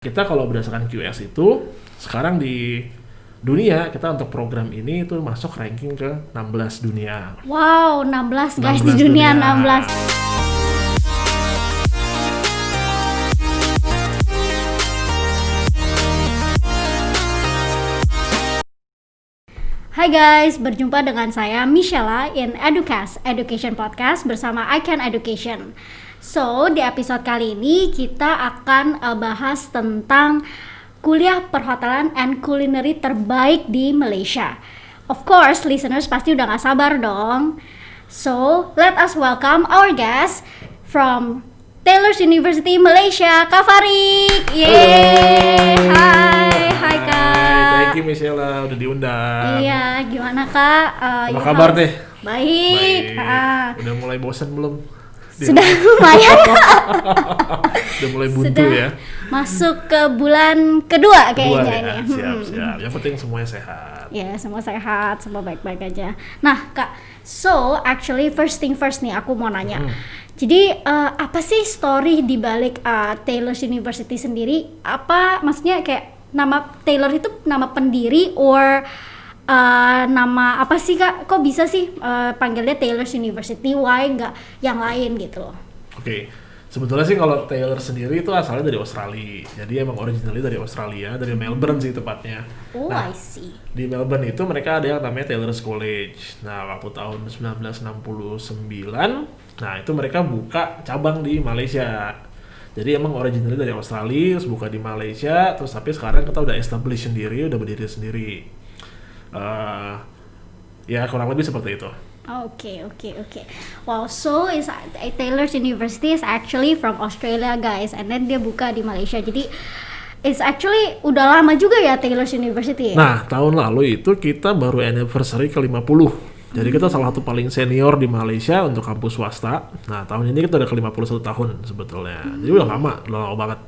Kita kalau berdasarkan QS itu sekarang di dunia kita untuk program ini itu masuk ranking ke 16 dunia. Wow, 16 guys di 16 dunia dunia. 16. Hai guys, berjumpa dengan saya Michela in Educast, Education Podcast bersama I Can Education. So, di episode kali ini kita akan bahas tentang kuliah perhotelan and culinary terbaik di Malaysia. Of course, listeners pasti udah gak sabar dong. So, let us welcome our guest from Taylor's University Malaysia, Kak Farik. Yeay! Hai Kak. Thank you Michela udah diundang. Iya, gimana Kak? Apa kabar deh? Baik. Udah mulai bosan belum? Sudah lumayan. Udah mulai buntu Sudah ya. masuk ke bulan kedua kayaknya ini. Siap. Yang penting semuanya sehat. Ya, semua sehat, semua baik-baik aja. Nah, Kak, so actually first thing first nih aku mau nanya. Jadi apa sih story di balik Taylor's University sendiri? Apa maksudnya kayak nama Taylor itu nama pendiri or nama apa sih Kak? Kok bisa sih panggilnya Taylor's University? Why nggak yang lain gitu loh? Oke. Sebetulnya sih kalau Taylor sendiri itu asalnya dari Australia. Jadi emang originally dari Australia, dari Melbourne sih tepatnya. Oh, Nah, I see. di Melbourne itu mereka ada yang namanya Taylor's College. Nah, waktu tahun 1969, nah itu mereka buka cabang di Malaysia. Jadi emang originally dari Australia, terus buka di Malaysia, terus tapi sekarang kita udah establish sendiri, udah berdiri sendiri. Ya kurang lebih seperti itu. Okay. Wow, so Taylor's University is actually from Australia, guys, and then dia buka di Malaysia. Jadi it's actually udah lama juga ya Taylor's University. Nah, tahun lalu itu kita baru anniversary ke-50. Jadi kita salah satu paling senior di Malaysia untuk kampus swasta. Nah, tahun ini kita udah ke-51 tahun sebetulnya. Jadi udah lama banget.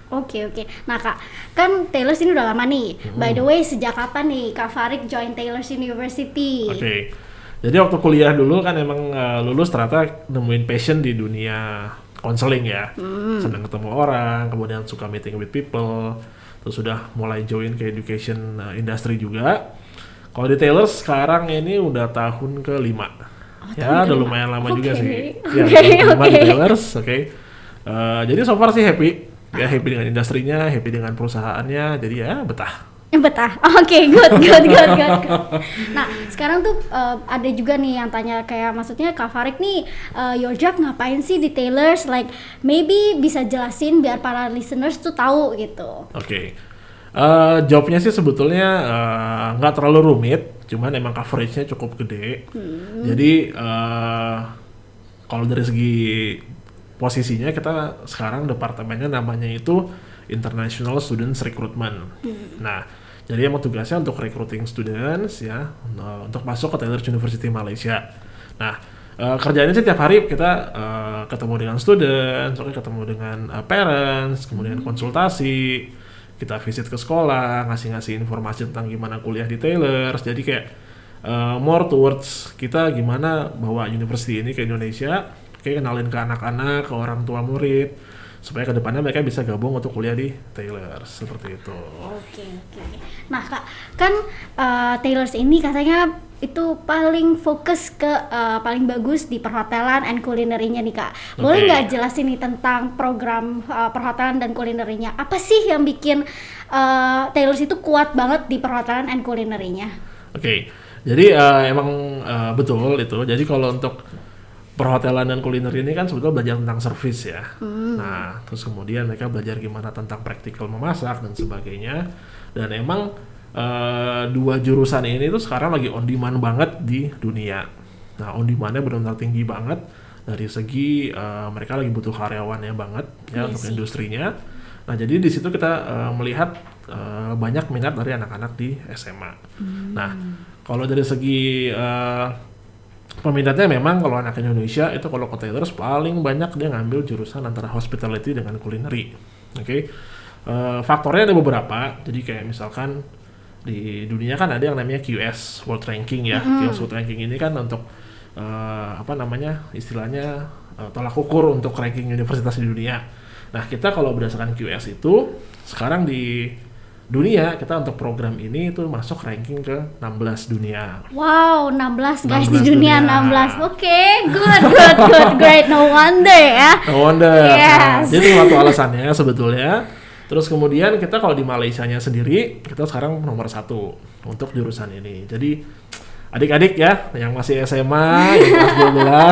Oke. Nah Kak, kan Taylor's ini udah lama nih. By the way, sejak kapan nih Kak Farik join Taylor's University? Oke. Jadi waktu kuliah dulu kan emang lulus ternyata nemuin passion di dunia counseling ya. Senang ketemu orang, kemudian suka meeting with people. Terus sudah mulai join ke education industry juga. Kalau di Taylor sekarang ini udah tahun ke-5. Ya, udah lumayan lama juga sih. Ya, tahun ke-5 di Taylor, oke. Jadi so far sih happy. Ya, happy dengan industrinya, happy dengan perusahaannya. Jadi ya betah. Betah. Oke, good. Nah, sekarang tuh ada juga nih yang tanya kayak maksudnya Kak Farik nih, your job ngapain sih di Taylor's? Like maybe bisa jelasin biar para listeners tuh tahu gitu. Oke. Jobnya sih sebetulnya nggak terlalu rumit, cuman emang coveragenya cukup gede. Jadi kalau dari segi posisinya kita sekarang departemennya namanya itu International Students Recruitment. Nah, jadi emang tugasnya untuk recruiting students ya, untuk masuk ke Taylor's University Malaysia. Nah, kerjanya sih tiap hari kita ketemu dengan students, ketemu dengan parents, kemudian konsultasi, kita visit ke sekolah, ngasih informasi tentang gimana kuliah di Taylor's. Jadi kayak more towards kita gimana bawa university ini ke Indonesia, kayak kenalin ke anak-anak, ke orang tua murid, supaya kedepannya mereka bisa gabung untuk kuliah di Taylor's, seperti itu. Oke. Nah Kak, kan Taylor's ini katanya itu paling fokus ke paling bagus di perhotelan and culinary-nya nih Kak. Boleh nggak jelasin nih tentang program perhotelan dan culinary-nya? Apa sih yang bikin Taylor's itu kuat banget di perhotelan and culinary-nya? Oke. Jadi emang betul itu. Jadi kalau untuk perhotelan dan kuliner ini kan sebetulnya belajar tentang service ya. Nah, terus kemudian mereka belajar gimana tentang praktikal memasak dan sebagainya. Dan emang dua jurusan ini tuh sekarang lagi on demand banget di dunia. Nah, on demand-nya benar-benar tinggi banget dari segi mereka lagi butuh karyawannya banget ya untuk industrinya. Nah, jadi di situ kita melihat banyak minat dari anak-anak di SMA. Nah, kalau dari segi peminatnya memang kalau anak Indonesia itu kalau ke Taylor's paling banyak dia ngambil jurusan antara hospitality dengan culinary. Oke. Faktornya ada beberapa. Jadi kayak misalkan di dunia kan ada yang namanya QS World Ranking ya. QS World Ranking ini kan untuk istilahnya tolak ukur untuk ranking universitas di dunia. Nah, kita kalau berdasarkan QS itu sekarang di dunia kita untuk program ini itu masuk ranking ke 16 dunia. Wow, 16 guys di 16 dunia dunia. 16. Oke, good, great. No wonder ya. No wonder. Nah, Yes. jadi suatu alasannya sebetulnya. Terus kemudian kita kalau di Malaysianya sendiri, kita sekarang nomor 1 untuk jurusan ini. Jadi adik-adik ya, yang masih SMA, yang kelas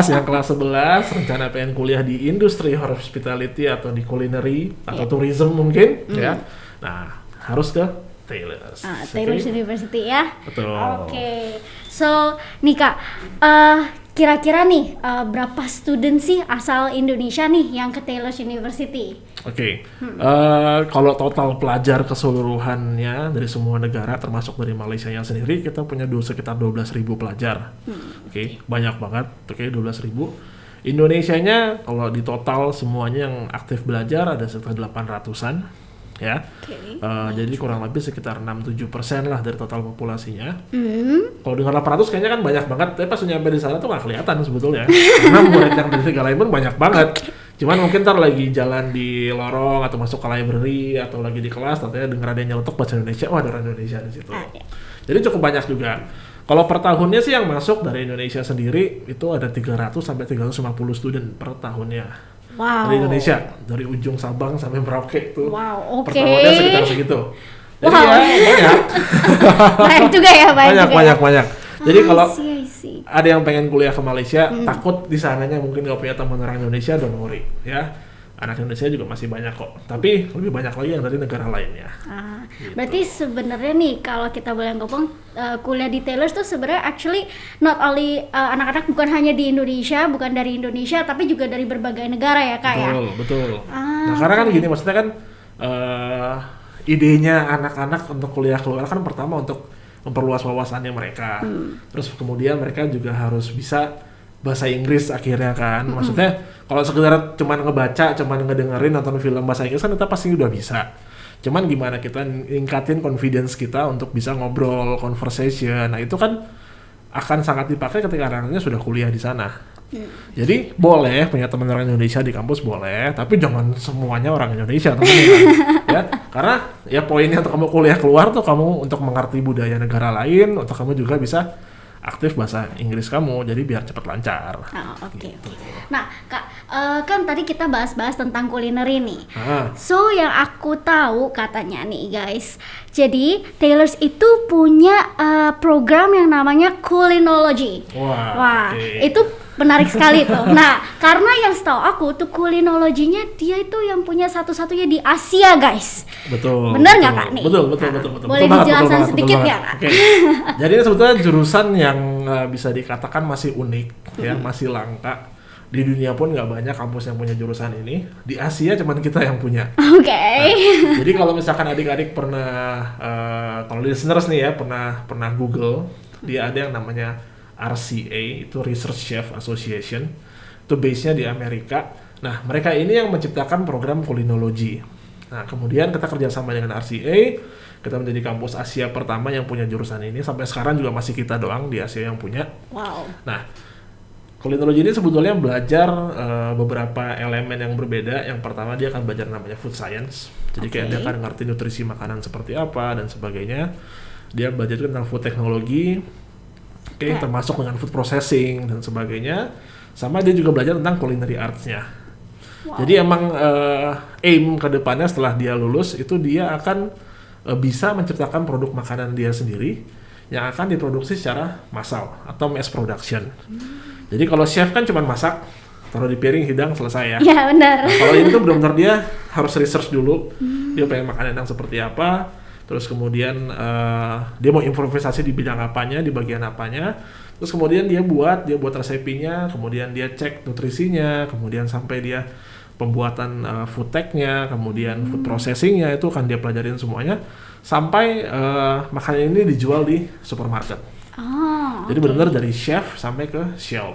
12, yang kelas 11, rencana pengen kuliah di industri hospitality atau di culinary atau tourism mungkin ya. Nah, harus ke Taylor's. Taylor's University ya. Betul. Oke. So, nih Kak, kira-kira nih berapa student sih asal Indonesia nih yang ke Taylor's University? Oke. Kalau total pelajar keseluruhannya dari semua negara termasuk dari Malaysia yang sendiri, kita punya sekitar 12.000 pelajar. Oke, banyak banget. Oke, 12.000. Indonesianya kalau di total semuanya yang aktif belajar ada sekitar 800-an. Ya, jadi kurang lebih sekitar 6-7% lah dari total populasinya. Kalau dengan 800 kayaknya kan banyak banget, tapi pas nyampe di sana tuh nggak kelihatan sebetulnya. Karena murid yang dari negara lain pun banyak banget. Cuman mungkin ntar lagi jalan di lorong atau masuk ke library atau lagi di kelas, ternyata denger ada yang nyelotok bahasa Indonesia, wah ada orang Indonesia di situ. Jadi cukup banyak juga. Kalau per tahunnya sih yang masuk dari Indonesia sendiri itu ada 300 sampai 350 student per tahunnya. Wow. Dari Indonesia, dari ujung Sabang sampai Merauke tuh. Wow, oke. Per tahunnya sekitar segitu. Jadi Wow. ya banyak. Banyak juga ya, banyak. Jadi kalau I see. ada yang pengen kuliah ke Malaysia, takut di sananya mungkin nggak punya teman orang Indonesia, don't worry ya. Anak Indonesia juga masih banyak kok, tapi lebih banyak lagi yang dari negara lainnya. Gitu. Berarti sebenarnya nih kalau kita boleh ngomong kuliah di Taylor's tuh sebenarnya actually not only anak-anak bukan hanya di Indonesia, bukan dari Indonesia, tapi juga dari berbagai negara ya Kak ya. Betul. Nah karena kan gini, maksudnya kan idenya anak-anak untuk kuliah keluar kan pertama untuk memperluas wawasannya mereka. Terus kemudian mereka juga harus bisa bahasa Inggris akhirnya kan. Maksudnya kalau sekedar cuman ngebaca, cuman ngedengerin nonton film bahasa Inggris kan kita pasti udah bisa. Cuman gimana kita ningkatin confidence kita untuk bisa ngobrol, conversation. Nah, itu kan akan sangat dipakai ketika anak-anaknya sudah kuliah di sana. Jadi boleh punya teman orang Indonesia di kampus boleh, tapi jangan semuanya orang Indonesia teman-teman. Ya, karena ya poinnya untuk kamu kuliah keluar tuh kamu untuk mengerti budaya negara lain, untuk kamu juga bisa aktif bahasa Inggris kamu, jadi biar cepat lancar. Oke. Nah, Kak, kan tadi kita bahas-bahas tentang kuliner ini. Ah. So, yang aku tahu katanya nih guys, jadi Taylor's itu punya program yang namanya Culinology. Wah, oke. itu menarik sekali tuh. Nah, karena yang setahu aku tuh Culinology-nya dia itu yang punya satu-satunya di Asia, guys. Betul. Bener nggak, Kak, nih? Betul. Boleh dijelaskan sedikit nggak, Kak? Oke. Jadi ini sebetulnya jurusan yang bisa dikatakan masih unik, ya, masih langka. Di dunia pun nggak banyak kampus yang punya jurusan ini. Di Asia cuman kita yang punya. Oke. Nah, jadi kalau misalkan adik-adik pernah, kalau listeners nih ya, pernah Google, dia ada yang namanya RCA, itu Research Chef Association, itu base-nya di Amerika. Nah, mereka ini yang menciptakan program Culinology. Nah, kemudian kita kerjasama dengan RCA, kita menjadi kampus Asia pertama yang punya jurusan ini. Sampai sekarang juga masih kita doang di Asia yang punya. Wow. Nah, Culinology ini sebetulnya belajar beberapa elemen yang berbeda. Yang pertama dia akan belajar namanya food science. Jadi kayak dia akan ngerti nutrisi makanan seperti apa dan sebagainya. Dia belajar juga tentang food technology. Termasuk dengan food processing dan sebagainya. Sama dia juga belajar tentang culinary arts-nya. Wow. Jadi emang aim ke depannya setelah dia lulus itu dia akan bisa menciptakan produk makanan dia sendiri yang akan diproduksi secara massal atau mass production. Jadi kalau chef kan cuma masak, taruh di piring, hidang, selesai ya. Iya benar. Nah, kalau ini tuh benar-benar dia harus research dulu. Dia pengen makanan yang seperti apa. Terus kemudian dia mau improvisasi di bidang apanya, di bagian apanya. Terus kemudian dia buat resepnya, kemudian dia cek nutrisinya, kemudian sampai dia pembuatan food tech-nya, kemudian food processing-nya itu akan dia pelajarin semuanya sampai makanan ini dijual di supermarket. Jadi benar-benar dari chef sampai ke shelf.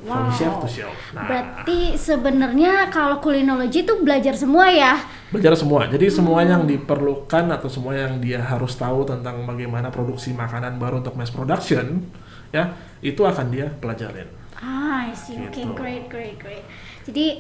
From chef to shelf. Nah, berarti sebenarnya kalau Culinology itu belajar semua ya? Belajar semua. Jadi semua yang diperlukan atau semua yang dia harus tahu tentang bagaimana produksi makanan baru untuk mass production, ya itu akan dia pelajarin. I see. Gitu. Okay, great. Jadi,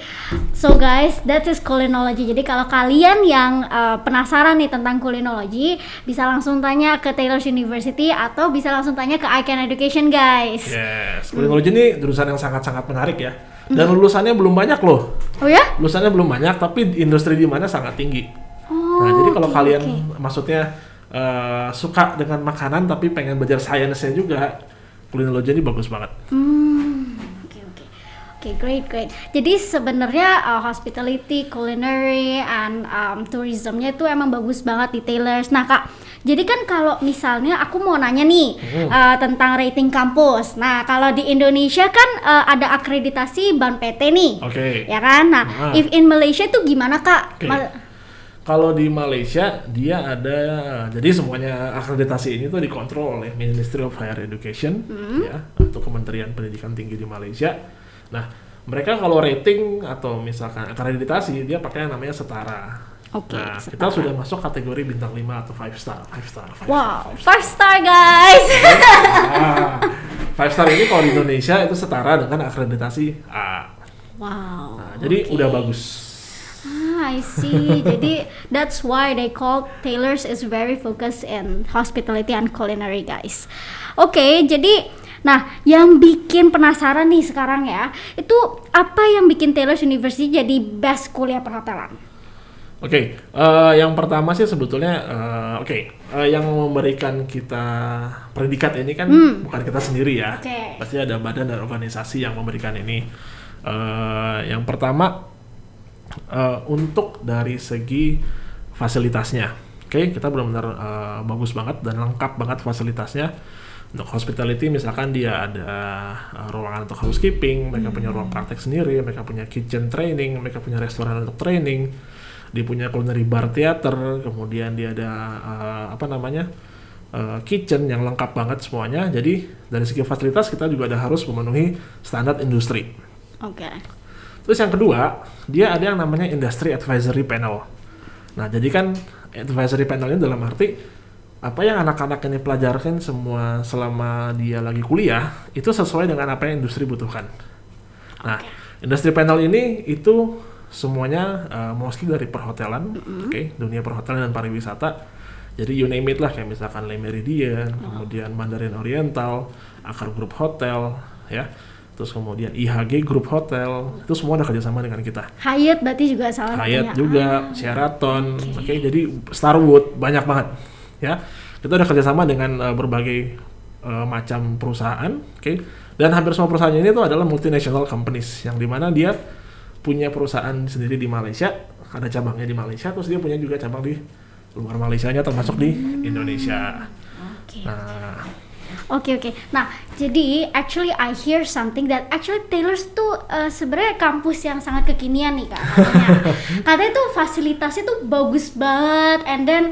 so guys, that is kulinology. Jadi kalau kalian yang penasaran nih tentang kulinology, bisa langsung tanya ke Taylor's University atau bisa langsung tanya ke I Can Education, guys. Yes, kulinology ini jurusan yang sangat-sangat menarik ya. Dan lulusannya belum banyak loh. Oh ya? Lulusannya belum banyak, tapi industri di mana sangat tinggi. Oh, Nah, jadi kalau oke, kalian oke. maksudnya suka dengan makanan tapi pengen belajar sainsnya juga, kulinology ini bagus banget. Oke, oke. Oke, great. Jadi sebenarnya hospitality, culinary, and tourismnya itu emang bagus banget di Taylor's. Nah Kak, jadi kan kalau misalnya aku mau nanya nih tentang rating kampus. Nah kalau di Indonesia kan ada akreditasi BAN PT nih, Oke. ya kan? Nah, if in Malaysia itu gimana Kak? Oke. Kalau di Malaysia dia ada, jadi semuanya akreditasi ini tuh dikontrol oleh Ministry of Higher Education, ya, atau Kementerian Pendidikan Tinggi di Malaysia. Nah, mereka kalau rating atau misalkan akreditasi dia pakai yang namanya setara. Oke, Nah, kita setara. sudah masuk kategori bintang 5 atau 5 star. Wow, 5 star guys. Nah, 5 star ini kalau di Indonesia itu setara dengan akreditasi A. Wow. Nah, jadi udah bagus. I see. Jadi that's why they call Taylor's is very focused in hospitality and culinary, guys. Oke, jadi nah yang bikin penasaran nih sekarang ya, itu apa yang bikin Taylor's University jadi best kuliah perhotelan? Oke, yang pertama sih sebetulnya, yang memberikan kita predikat ini kan bukan kita sendiri ya. Oke. Pasti ada badan dan organisasi yang memberikan ini. Yang pertama, untuk dari segi fasilitasnya, oke, kita benar-benar bagus banget dan lengkap banget fasilitasnya. Untuk hospitality misalkan dia ada ruangan untuk housekeeping, mereka punya ruang praktek sendiri, mereka punya kitchen training, mereka punya restoran untuk training, dia punya culinary bar theater, kemudian dia ada kitchen yang lengkap banget semuanya. Jadi dari segi fasilitas kita juga harus memenuhi standar industri. Oke. Terus yang kedua, dia ada yang namanya Industry Advisory Panel. Nah, jadi kan Advisory Panel ini dalam arti apa yang anak-anak ini pelajarkan semua selama dia lagi kuliah, itu sesuai dengan apa yang industri butuhkan. Nah, Industry Panel ini itu semuanya mostly dari perhotelan, dunia perhotelan dan pariwisata. Jadi you name it lah, kayak misalkan Le Méridien, kemudian Mandarin Oriental, Akar Group Hotel, ya. Terus kemudian IHG Group Hotel, itu semua ada kerjasama dengan kita. Hyatt berarti juga salah satunya. Hyatt juga, Sheraton, jadi Starwood, banyak banget. Ya, kita udah kerjasama dengan berbagai macam perusahaan, dan hampir semua perusahaan ini tuh adalah multinational companies, yang dimana dia punya perusahaan sendiri di Malaysia, ada cabangnya di Malaysia, terus dia punya juga cabang di luar Malaysianya, termasuk di Indonesia. Nah, Oke. Nah, jadi actually I hear something that actually Taylor's tuh sebenarnya kampus yang sangat kekinian nih Kak. Katanya tuh fasilitasnya tuh bagus banget, and then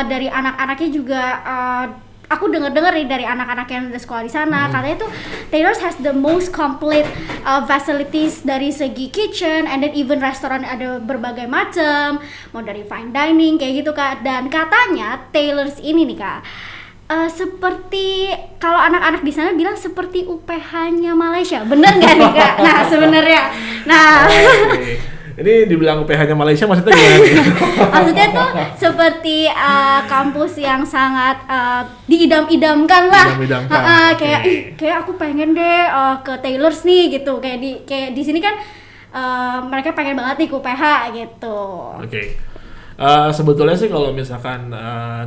dari anak-anaknya juga aku dengar nih dari anak-anak yang udah sekolah di sana, katanya tuh Taylor's has the most complete facilities dari segi kitchen, and then even restoran ada berbagai macam, mau dari fine dining kayak gitu Kak. Dan katanya Taylor's ini nih Kak, seperti kalau anak-anak di sana bilang seperti UPH-nya Malaysia, bener nggak nih Kak? Nah sebenarnya, ini dibilang UPH-nya Malaysia maksudnya gimana nih? Maksudnya tuh seperti kampus yang sangat diidam-idamkan lah. Kayak aku pengen deh ke Taylor's nih gitu. Kayak di sini kan mereka pengen banget nih ke UPH gitu. Sebetulnya sih kalau misalkan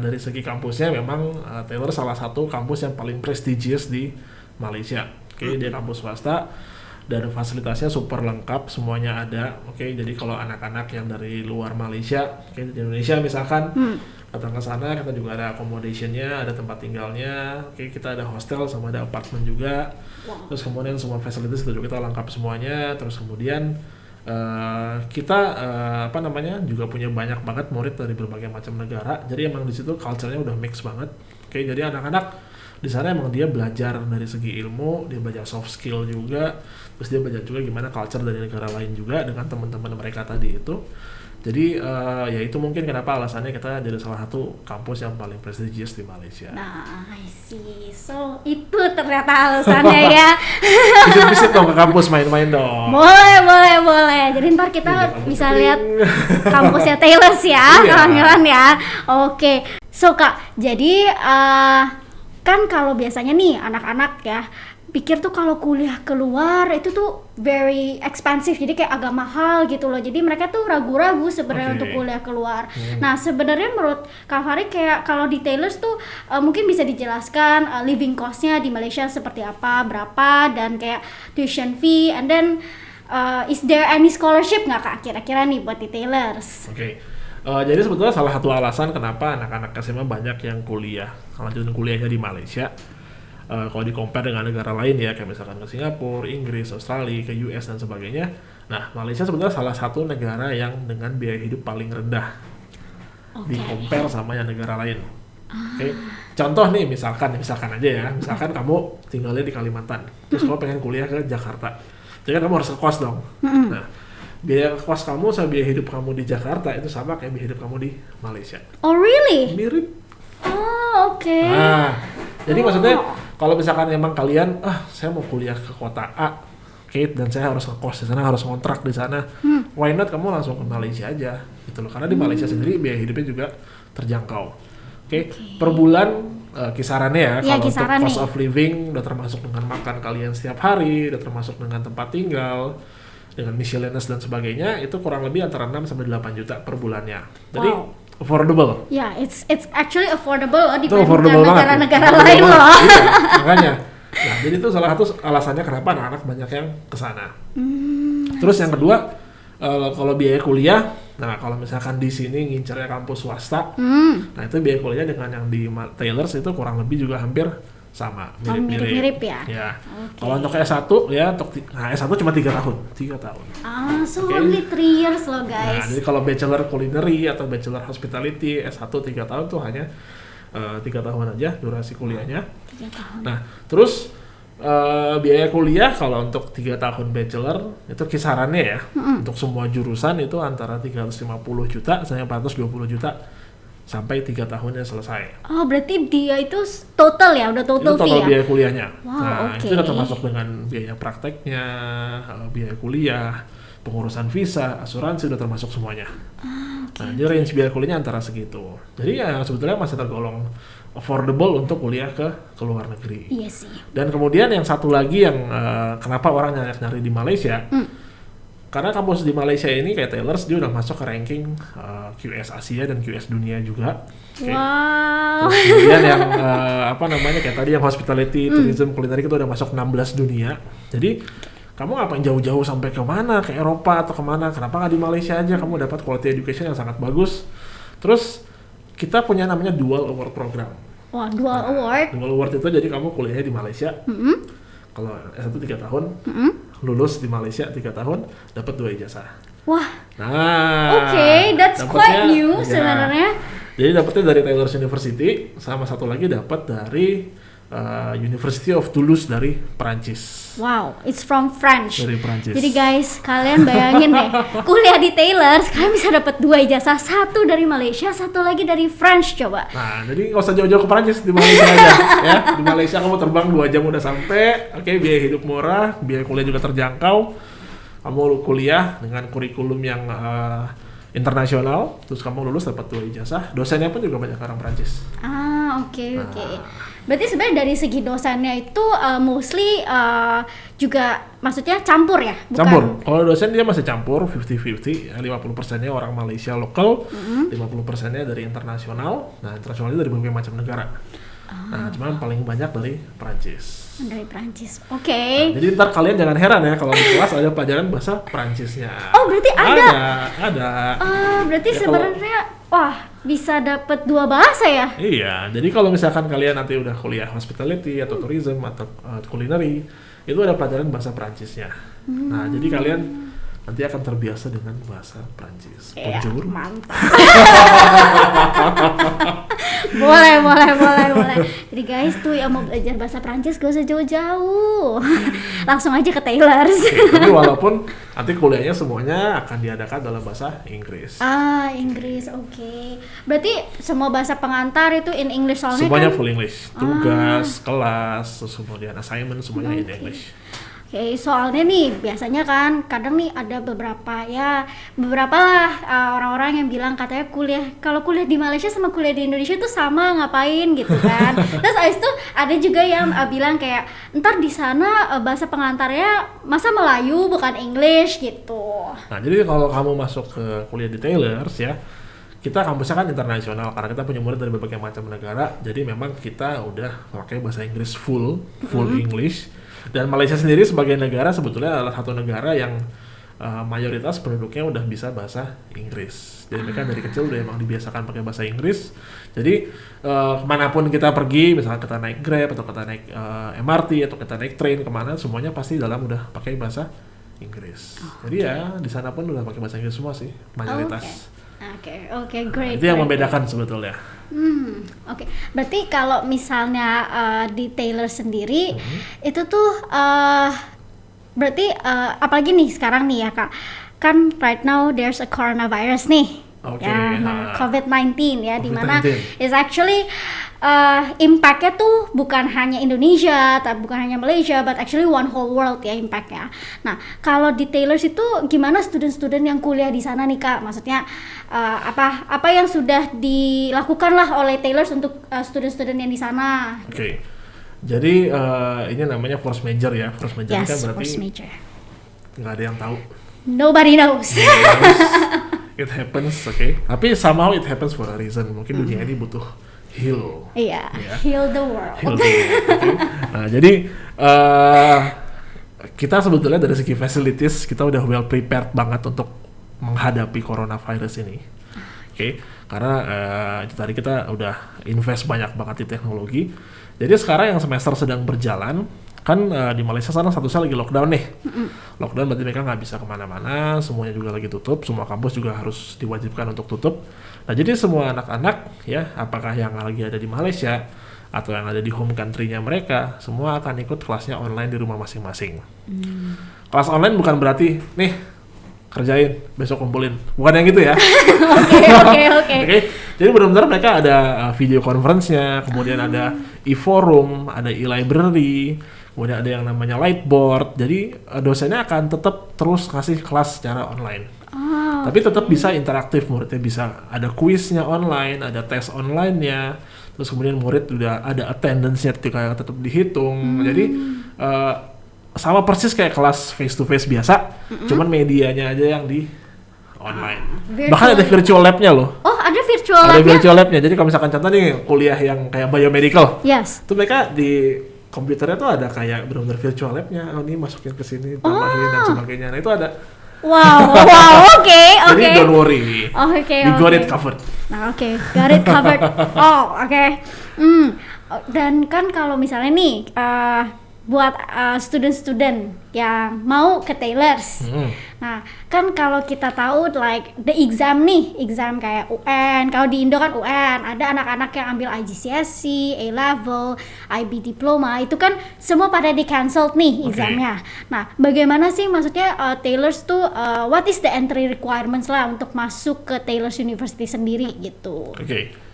dari segi kampusnya memang Taylor salah satu kampus yang paling prestigious di Malaysia. Dia kampus swasta dan fasilitasnya super lengkap, semuanya ada. Jadi kalau anak-anak yang dari luar Malaysia, di Indonesia misalkan datang ke sana, kita juga ada accommodation-nya, ada tempat tinggalnya. Kita ada hostel sama ada apartemen juga. Terus kemudian semua fasilitas itu juga kita lengkap semuanya. Terus kemudian kita juga punya banyak banget murid dari berbagai macam negara. Jadi emang di situ culture-nya udah mix banget. Jadi anak-anak di sana emang dia belajar dari segi ilmu, dia belajar soft skill juga, terus dia belajar juga gimana culture dari negara lain juga dengan teman-teman mereka tadi itu. Jadi ya itu mungkin kenapa alasannya kita jadi salah satu kampus yang paling prestigious di Malaysia. Nah, I see. So itu ternyata alasannya ya. Visit dong ke kampus, main-main dong. Boleh. Jadi ntar kita bisa lihat kampusnya Taylor ya, kawan-kawan ya. Oke. So Kak, jadi kan kalau biasanya nih anak-anak ya pikir tuh kalau kuliah keluar itu tuh very expensive, jadi kayak agak mahal gitu loh. Jadi mereka tuh ragu-ragu sebenarnya untuk kuliah keluar. Nah sebenarnya menurut Kak Farid kayak kalau di Taylor's tuh mungkin bisa dijelaskan living cost-nya di Malaysia seperti apa, berapa, dan kayak tuition fee, and then is there any scholarship nggak Kak kira-kira nih buat di Taylor's? Oke. Jadi sebetulnya salah satu alasan kenapa anak-anak SMA banyak yang lanjutin kuliahnya di Malaysia. Kalau di-compare dengan negara lain ya, kayak misalkan ke Singapura, Inggris, Australia, ke US dan sebagainya. Nah, Malaysia sebetulnya salah satu negara yang dengan biaya hidup paling rendah di-compare sama yang negara lain. Oke. Contoh nih, misalkan aja ya, misalkan kamu tinggalnya di Kalimantan, terus kamu pengen kuliah ke Jakarta, jadi kan kamu harus ngekos dong. Nah, biaya kos kamu sama biaya hidup kamu di Jakarta itu sama kayak biaya hidup kamu di Malaysia. Oh really? Mirip. Oh oke. Nah, jadi maksudnya kalau misalkan emang kalian, saya mau kuliah ke kota A, dan saya harus ngekos di sana, harus ngontrak di sana, why not kamu langsung ke Malaysia aja, gitu loh. Karena di Malaysia sendiri biaya hidupnya juga terjangkau. Oke. Per bulan kisarannya ya, kalau untuk cost of living udah termasuk dengan makan kalian setiap hari, udah termasuk dengan tempat tinggal, dengan miscellaneous dan sebagainya, itu kurang lebih antara 6 sampai 8 juta per bulannya. Jadi affordable. Ya, it's actually affordable loh dibandingkan negara-negara lain loh. Iya, makanya. Nah, jadi itu salah satu alasannya kenapa anak-anak banyak yang kesana. Terus yang kedua, kalau biaya kuliah, nah kalau misalkan di sini ngincernya kampus swasta, nah itu biaya kuliah dengan yang di Taylor's itu kurang lebih juga hampir sama, mirip-mirip ya. Ya. Okay. Kalau untuk S1 ya, S1 cuma 3 tahun. So only 3 years loh guys. Nah, jadi kalau bachelor culinary atau bachelor hospitality S1 3 tahun tuh hanya 3 tahun aja durasi kuliahnya. 3 tahun. Nah, terus biaya kuliah kalau untuk 3 tahun bachelor itu kisarannya ya, untuk semua jurusan itu antara 350 juta sampai 420 juta sampai 3 tahunnya selesai. Oh, berarti dia itu total ya, udah total fee ya? Total biaya kuliahnya. Wow, nah, itu udah termasuk dengan biaya prakteknya, biaya kuliah, pengurusan visa, asuransi, udah termasuk semuanya. Nah, jadi range biaya kuliahnya antara segitu. Jadi ya sebetulnya masih tergolong affordable untuk kuliah ke luar negeri. Iya sih. Dan kemudian yang satu lagi yang kenapa orang nyari di Malaysia, karena kampus di Malaysia ini kayak Taylor's, dia udah masuk ke ranking QS Asia dan QS dunia juga. Wow. Terus kemudian yang kayak tadi yang hospitality, tourism, culinary itu udah masuk 16 dunia. Jadi kamu ngapain jauh-jauh sampai ke mana, ke Eropa atau kemana? Kenapa nggak di Malaysia aja? Kamu dapat quality education yang sangat bagus. Terus kita punya namanya dual award program. Wah, dual award. Dual award itu jadi kamu kuliahnya di Malaysia. Kalau S1 3 tahun, lulus di Malaysia 3 tahun, dapat 2 ijazah. Wah. Nah, that's quite new sebenarnya. Jadi dapatnya dari Taylor's University, sama satu lagi dapat dari University of Toulouse dari Perancis. Wow, it's from French. Dari Perancis. Jadi guys, kalian bayangin deh, kuliah di Taylor's, kalian bisa dapat 2 ijazah, satu dari Malaysia, satu lagi dari French coba. Nah, jadi nggak usah jauh-jauh ke Perancis, di Malaysia aja, ya. Di Malaysia kamu terbang 2 jam udah sampai. Oke, biaya hidup murah, biaya kuliah juga terjangkau. Kamu kuliah dengan kurikulum yang internasional, terus kamu lulus dapat 2 ijazah. Dosennya pun juga banyak orang Perancis. Oke. Berarti sebenarnya dari segi dosennya itu mostly juga maksudnya campur ya? Bukan? Campur. Kalau dosen dia masih campur 50-50, 50%-nya orang Malaysia lokal, 50%-nya dari internasional. Nah, internasional itu dari berbagai macam negara. Nah, cuman paling banyak dari Perancis. Dari Perancis, oke. Nah, jadi ntar kalian jangan heran ya kalau di kelas ada pelajaran bahasa Perancisnya. Oh, berarti ada? Ada. Berarti ya, sebenarnya, wah, bisa dapat 2 bahasa ya? Iya, jadi kalau misalkan kalian nanti udah kuliah hospitality atau tourism atau culinary, itu ada pelajaran bahasa Perancisnya. Nah, jadi kalian nanti akan terbiasa dengan bahasa Perancis. Bonjour. Mantap. boleh. boleh. Jadi guys tuh yang mau belajar bahasa Prancis gak usah jauh-jauh. Langsung aja ke Taylor's. Tapi walaupun nanti kuliahnya semuanya akan diadakan dalam bahasa Inggris. Inggris, oke. Berarti semua bahasa pengantar itu in English soalnya semuanya kan? full English. Tugas, kelas, terus kemudian assignment semuanya in English. Oke, soalnya nih biasanya kan kadang nih ada beberapa lah orang-orang yang bilang katanya kalau kuliah di Malaysia sama kuliah di Indonesia itu sama ngapain gitu kan. Terus abis itu ada juga yang bilang kayak ntar di sana bahasa pengantarnya masa Melayu bukan English gitu. Nah jadi kalau kamu masuk ke kuliah di Taylor's ya, kita kampusnya kan internasional karena kita punya murid dari berbagai macam negara, jadi memang kita udah pakai bahasa Inggris full English. Dan Malaysia sendiri sebagai negara sebetulnya adalah satu negara yang mayoritas penduduknya udah bisa bahasa Inggris. Jadi mereka dari kecil udah emang dibiasakan pakai bahasa Inggris. Jadi kemanapun kita pergi, misalnya kita naik Grab atau kita naik MRT atau kita naik train kemana, semuanya pasti dalam udah pakai bahasa Inggris. Jadi ya di sana pun udah pakai bahasa Inggris semua sih mayoritas. Oke, great. Itu yang membedakan sebetulnya. Oke. Berarti kalau misalnya di Taylor sendiri itu tuh berarti apalagi nih sekarang nih ya Kak, kan right now there's a coronavirus nih. COVID-19 ya, dimana is actually impact-nya tuh bukan hanya Indonesia, bukan hanya Malaysia, but actually one whole world ya impact-nya. Nah, kalau di Taylor's itu gimana student-student yang kuliah di sana nih Kak? Maksudnya apa yang sudah dilakukan lah oleh Taylor's untuk student-student yang di sana? Oke. Jadi ini namanya force major ya. Force major kan berarti nggak ada yang tahu. Nobody knows. It happens, tapi somehow it happens for a reason. Mungkin dunia ini butuh heal. Heal the world. Nah, jadi kita sebetulnya dari segi facilities kita udah well prepared banget untuk menghadapi coronavirus ini. Karena itu tadi kita udah invest banyak banget di teknologi. Jadi sekarang yang semester sedang berjalan, kan di Malaysia sana statusnya lagi lockdown nih. Lockdown berarti mereka nggak bisa kemana-mana, semuanya juga lagi tutup, semua kampus juga harus diwajibkan untuk tutup. Nah jadi semua anak-anak ya, apakah yang lagi ada di Malaysia atau yang ada di home country-nya mereka, semua akan ikut kelasnya online di rumah masing-masing. Kelas online bukan berarti nih kerjain, besok kumpulin, bukan yang gitu ya. Oke. Jadi benar-benar mereka ada video conference-nya, kemudian ada e-forum, ada e-library, kemudian ada yang namanya Lightboard. Jadi dosennya akan tetap terus kasih kelas secara online. Tapi tetap bisa interaktif, muridnya bisa ada kuisnya online, ada tes online-nya, terus kemudian murid udah ada attendance-nya ketika tetap dihitung. Jadi sama persis kayak kelas face to face biasa, cuman medianya aja yang di online. Bahkan ada virtual lab-nya loh. Oh, ada virtual lab-nya? Ada virtual lab-nya. Jadi kalau misalkan contoh nih kuliah yang kayak biomedical. Yes. Itu mereka di komputernya tuh ada kayak benar-benar virtual lab-nya. Oh, ini masukin ke sini, tambahin dan sebagainya. Nah, itu ada. Wow, oke. Jadi don't worry. We got it covered. Nah, got it covered. Oke. Dan kan kalau misalnya nih buat student-student yang mau ke Taylor's. Nah, kan kalau kita tahu like the exam kayak UN, kalau di Indo kan UN, ada anak-anak yang ambil IGCSE, A-level, IB diploma, itu kan semua pada di-cancel nih examnya. Nah, bagaimana sih maksudnya Taylor's tuh what is the entry requirements lah untuk masuk ke Taylor's University sendiri gitu.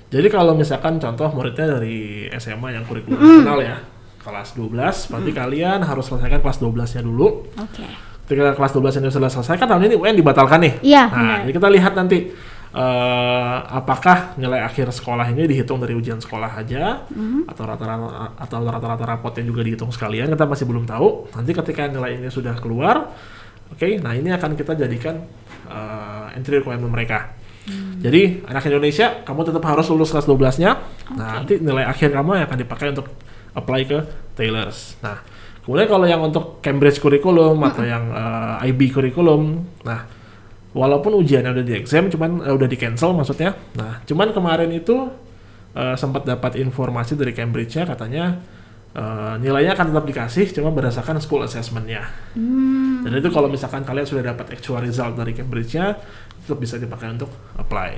Jadi kalau misalkan contoh muridnya dari SMA yang kurikulum nasional ya, kelas 12, berarti kalian harus selesaikan kelas 12-nya dulu. Ketika kelas 12-nya sudah selesai, kan tahun ini UN dibatalkan nih. Jadi kita lihat nanti apakah nilai akhir sekolah ini dihitung dari ujian sekolah aja, atau rata-rata rapotnya juga dihitung sekalian, kita masih belum tahu. Nanti ketika nilai ini sudah keluar, nah ini akan kita jadikan entry requirement mereka. Jadi anak Indonesia, kamu tetap harus lulus kelas 12-nya. Nah, nanti nilai akhir kamu yang akan dipakai untuk apply ke Taylor's. Nah, kemudian kalau yang untuk Cambridge Curriculum atau yang IB Curriculum, nah, walaupun ujiannya udah di-exam, cuman udah di-cancel maksudnya. Nah, cuman kemarin itu sempat dapat informasi dari Cambridge-nya, katanya nilainya akan tetap dikasih, cuma berdasarkan school assessment-nya. Dan itu kalau misalkan kalian sudah dapat actual result dari Cambridge-nya, tetap bisa dipakai untuk apply.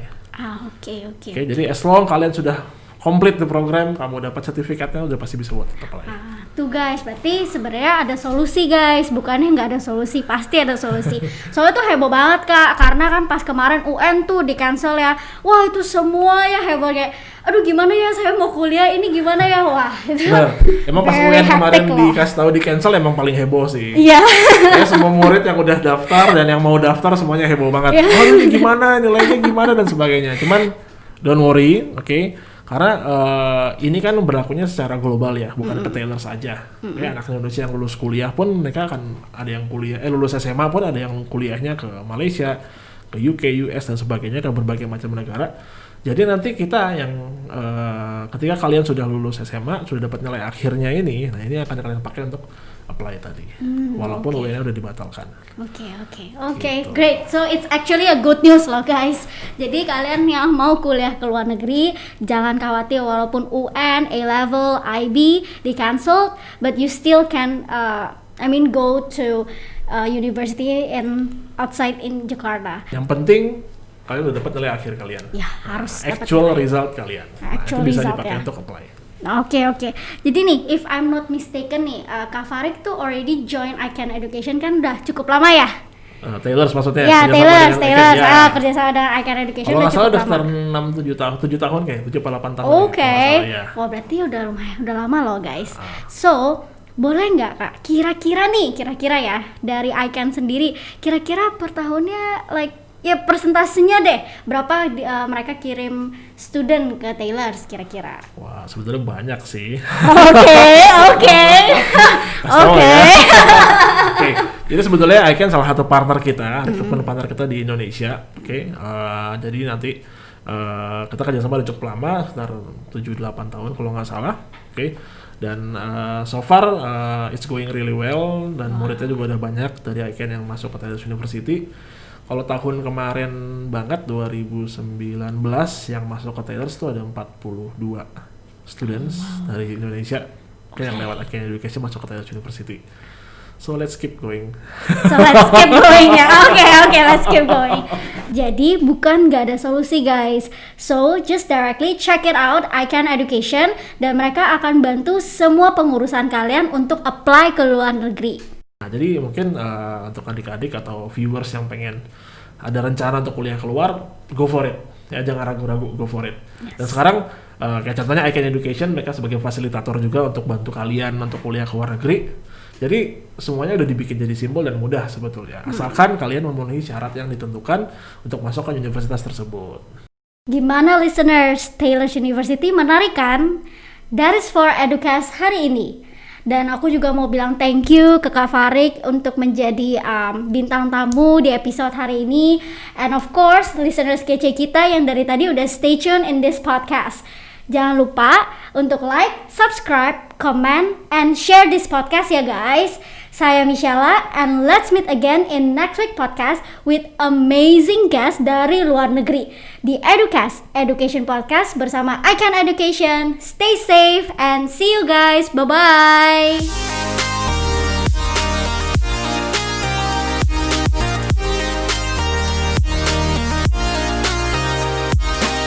Oke. Jadi as long kalian sudah complete the program, kamu dapat sertifikatnya, udah pasti bisa buat apply. Tuh guys, berarti sebenarnya ada solusi guys, bukannya nggak ada solusi, pasti ada solusi. Soalnya tuh heboh banget Kak, karena kan pas kemarin UN tuh di cancel ya, wah itu semua ya heboh kayak, aduh gimana ya saya mau kuliah ini gimana ya, wah itu. Nah, emang pas UN kemarin dikasih tahu di cancel emang paling heboh sih. Iya. Ya, semua murid yang udah daftar dan yang mau daftar semuanya heboh banget. Oh ini gimana, nilainya gimana dan sebagainya. Cuman don't worry, oke? Karena ini kan berlakunya secara global ya, bukan ke Taylor saja. Kayak anak Indonesia yang lulus kuliah pun mereka akan ada yang kuliah, lulus SMA pun ada yang kuliahnya ke Malaysia, ke UK, US dan sebagainya, ke berbagai macam negara. Jadi nanti kita yang ketika kalian sudah lulus SMA, sudah dapat nilai akhirnya ini, nah ini akan kalian pakai untuk apply tadi, walaupun UN-nya udah dibatalkan. Oke, great. So it's actually a good news loh guys. Jadi kalian yang mau kuliah ke luar negeri, jangan khawatir walaupun UN, A-level, IB di cancel, but you still can, go to university in outside in Jakarta. Yang penting kalian udah dapat nilai akhir kalian. Ya harus. Actual result kalian. Actual itu bisa result, dipakai ya. untuk apply. Oke. Jadi nih, if I'm not mistaken nih, Kak Farik tuh already join ICANN Education kan udah cukup lama ya? Taylor's maksudnya? Ya, Taylor's. Kerjasama dengan ICANN Education udah cukup lama. Kalau nggak salah udah 7 tahun kayak, 7-8 tahun. Oke. Ya. Wah berarti udah lama loh guys. So, boleh nggak Kak, kira-kira ya, dari ICANN sendiri, kira-kira per tahunnya ya persentasenya deh, berapa mereka kirim student ke Taylor's kira-kira? Wah, sebetulnya banyak sih. Oke. Jadi sebetulnya ICANN salah satu partner kita, rekrutmen partner kita di Indonesia. Jadi nanti kita kerjasama udah cukup lama, sekitar 7-8 tahun kalau nggak salah. Dan so far it's going really well, dan muridnya juga udah banyak dari ICANN yang masuk ke Taylor's University. Kalau tahun kemarin banget 2019 yang masuk ke Taylor's itu ada 42 students dari Indonesia yang lewat ICANN Education masuk ke Taylor's University. So let's keep going. Ya. Oke, let's keep going. Jadi bukan nggak ada solusi guys. So just directly check it out ICANN Education, dan mereka akan bantu semua pengurusan kalian untuk apply ke luar negeri. Nah, jadi mungkin untuk adik-adik atau viewers yang pengen ada rencana untuk kuliah keluar, go for it. Ya, jangan ragu-ragu, go for it. Dan sekarang kayak contohnya ICANN Education, mereka sebagai fasilitator juga untuk bantu kalian untuk kuliah ke luar negeri. Jadi semuanya udah dibikin jadi simpel dan mudah sebetulnya. Asalkan kalian memenuhi syarat yang ditentukan untuk masuk ke universitas tersebut. Gimana listeners, Taylor's University menarik kan? That is for Educast hari ini. Dan aku juga mau bilang thank you ke Kak Farik untuk menjadi bintang tamu di episode hari ini. And of course, listeners kece kita yang dari tadi udah stay tune in this podcast. Jangan lupa untuk like, subscribe, comment, and share this podcast ya guys. Saya Michela, and let's meet again in next week podcast with amazing guest dari luar negeri di Educast Education Podcast bersama ICANN Education. Stay safe and see you guys. Bye-bye.